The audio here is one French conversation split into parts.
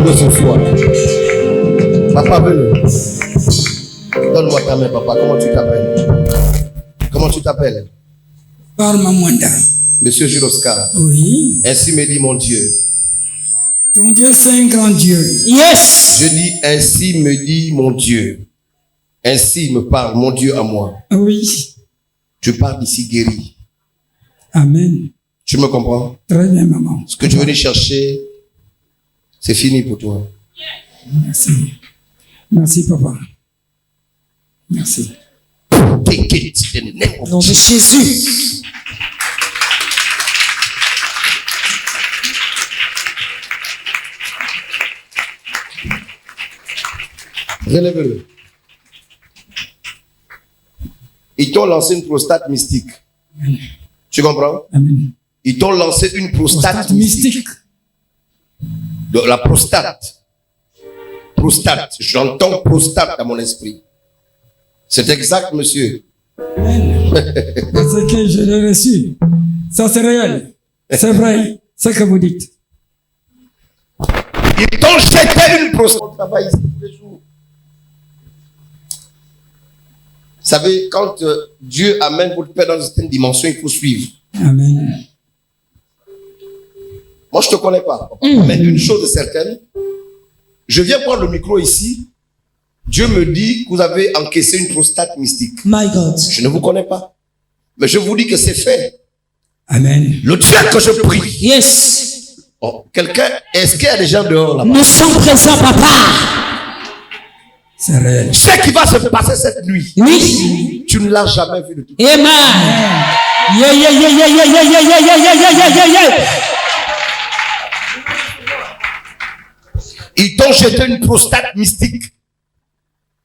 de ce soir. Papa, venez. Donne-moi ta main, papa. Comment tu t'appelles? Comment tu t'appelles? Par Mamwanda. Monsieur Jules Oscar. Oui. Ainsi me dit mon Dieu. Ton Dieu, c'est un grand Dieu. Yes. Je dis, ainsi me dit mon Dieu. Ainsi me parle mon Dieu à moi. Oui. Je pars d'ici guéri. Amen. Tu me comprends? Très bien, maman. Ce que tu venais chercher, c'est fini pour toi. Merci. Merci, papa. Merci. Take it in the name of Nom de Jésus. Relève-le. Ils t'ont lancé une prostate mystique. Tu comprends? Amen. Ils t'ont lancé une prostate mystique. De la prostate. Prostate. J'entends prostate dans mon esprit. C'est exact, monsieur. Amen. Parce que je l'ai reçu. Ça, c'est réel. C'est vrai. Ce que vous dites. Ils t'ont jeté une prostate. On travaille ici tous les jours. Vous savez, quand Dieu amène votre père dans une certaine dimension, il faut suivre. Amen. Moi, je ne te connais pas. Mais une chose est certaine, je viens prendre le micro ici. Dieu me dit que vous avez encaissé une prostate mystique. My God. Je ne vous connais pas. Mais je vous dis que c'est fait. Amen. Le Dieu que je prie. Yes. Oh, quelqu'un, est-ce qu'il y a des gens dehors là-bas? Nous sommes présents, papa. C'est réel. Ce qui va se passer cette nuit, Oui. tu ne l'as jamais vu de tout. Amen. Yeah, yeah, yeah, yeah, yeah, yeah, yeah, yeah, yeah, yeah, yeah, yeah, yeah. Ils t'ont jeté une prostate mystique.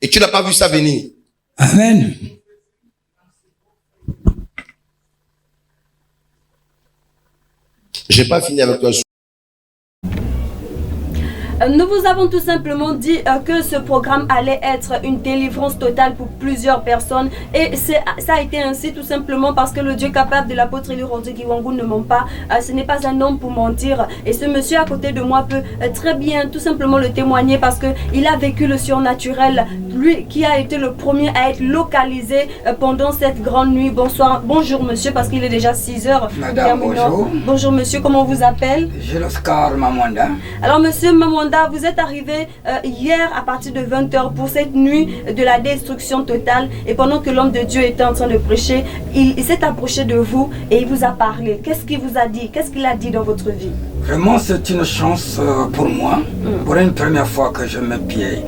Et tu n'as pas vu ça venir. Amen. Je n'ai pas fini avec toi. Nous vous avons tout simplement dit que ce programme allait être une délivrance totale pour plusieurs personnes et ça a été ainsi tout simplement parce que le Dieu capable de l'apôtre Élie Rodrigue Iwangu ne ment pas. Ce n'est pas un homme pour mentir et ce monsieur à côté de moi peut très bien tout simplement le témoigner parce qu'il a vécu le surnaturel. Lui qui a été le premier à être localisé pendant cette grande nuit. Bonjour monsieur parce qu'il est déjà 6 heures. Madame, bonjour. Bonjour monsieur, comment on vous appelle? Jules Oscar Mamwanda. Alors monsieur Mamwanda, vous êtes arrivé hier à partir de 20h pour cette nuit de la destruction totale et pendant que l'homme de Dieu était en train de prêcher, il s'est approché de vous et il vous a parlé. Qu'est-ce qu'il vous a dit? Qu'est-ce qu'il a dit dans votre vie? Vraiment, c'est une chance pour moi, pour une première fois que je mets pied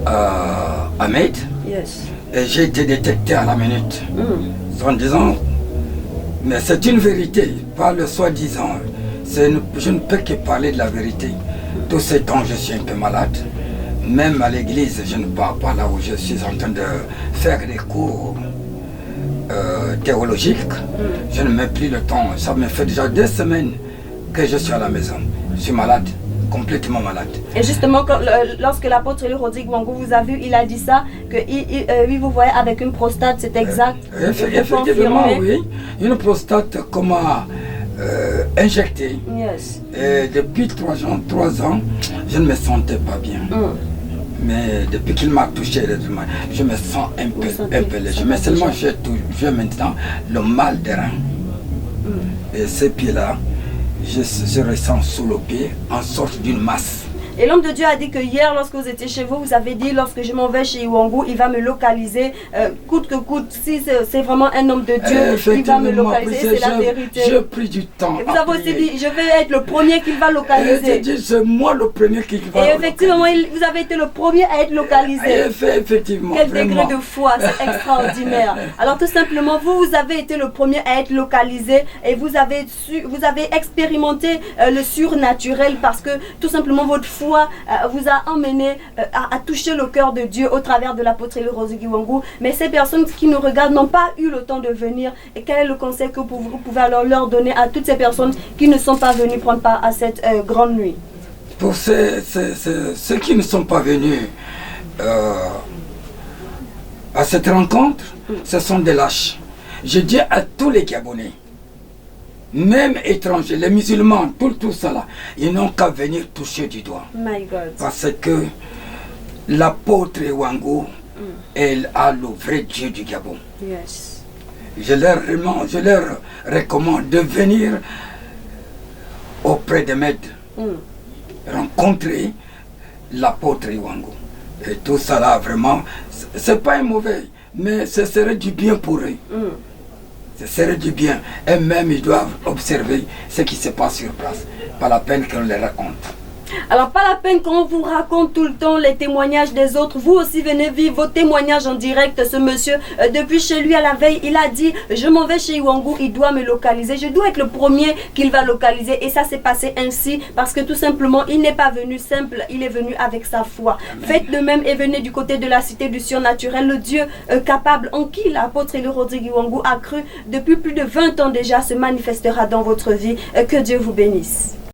à Maid. Yes. Et j'ai été détecté à la minute. En disant, mais c'est une vérité, pas le soi-disant. Je ne peux que parler de la vérité. Tous ces temps, je suis un peu malade. Même à l'église, je ne pars pas là où je suis en train de faire des cours théologiques. Je ne mets plus le temps. Ça me fait déjà 2 semaines que je suis à la maison. Je suis malade, complètement malade. Et justement, lorsque l'apôtre Élie Rodrigue Iwangu vous a vu, il a dit ça, qu'il vous voyait avec une prostate, c'est exact? Effectivement, oui. Une prostate comme injectée. Yes. Et depuis 3 ans, je ne me sentais pas bien. Mais depuis qu'il m'a touché, je me sens un peu léger. Mais seulement j'ai maintenant le mal des reins. Et ces pieds-là, je ressens sous le pied en sorte d'une masse. Et l'homme de Dieu a dit que hier, lorsque vous étiez chez vous, vous avez dit, lorsque je m'en vais chez Iwangu, il va me localiser, coûte que coûte. Si c'est vraiment un homme de Dieu, il va me localiser, c'est la vérité. J'ai pris du temps. Et vous avez aussi dit, je vais être le premier qu'il va localiser. C'est moi le premier qui va localiser. Et effectivement, vous avez été le premier à être localisé. Effectivement. Quel degré de foi, c'est extraordinaire. Alors tout simplement, vous avez été le premier à être localisé et vous avez expérimenté le surnaturel parce que tout simplement votre foi vous a emmené à toucher le cœur de Dieu au travers de l'apôtre Élie Rodrigue Iwangu. Mais ces personnes qui nous regardent n'ont pas eu le temps de venir. Et quel est le conseil que vous pouvez alors leur donner à toutes ces personnes qui ne sont pas venues prendre part à cette grande nuit? Pour ceux qui ne sont pas venus à cette rencontre, ce sont des lâches. Je dis à tous les Gabonais, même étrangers, les musulmans, tout ça là, ils n'ont qu'à venir toucher du doigt. My God. Parce que l'apôtre Wangu, elle a le vrai Dieu du Gabon. Yes. Je leur recommande de venir auprès de Med, rencontrer l'apôtre Wangu. Et tout ça là, vraiment, c'est pas un mauvais, mais ce serait du bien pour eux. Ce serait du bien. Et même ils doivent observer ce qui se passe sur place. Pas la peine qu'on les raconte. Alors, pas la peine qu'on vous raconte tout le temps les témoignages des autres. Vous aussi, venez vivre vos témoignages en direct. Ce monsieur, depuis chez lui à la veille, il a dit, je m'en vais chez Iwangu, il doit me localiser. Je dois être le premier qu'il va localiser. Et ça s'est passé ainsi parce que tout simplement, il n'est pas venu simple, il est venu avec sa foi. Amen. Faites de même et venez du côté de la cité du surnaturel. Le Dieu capable en qui l'apôtre Élie Rodrigue Iwangu a cru depuis plus de 20 ans déjà se manifestera dans votre vie. Que Dieu vous bénisse.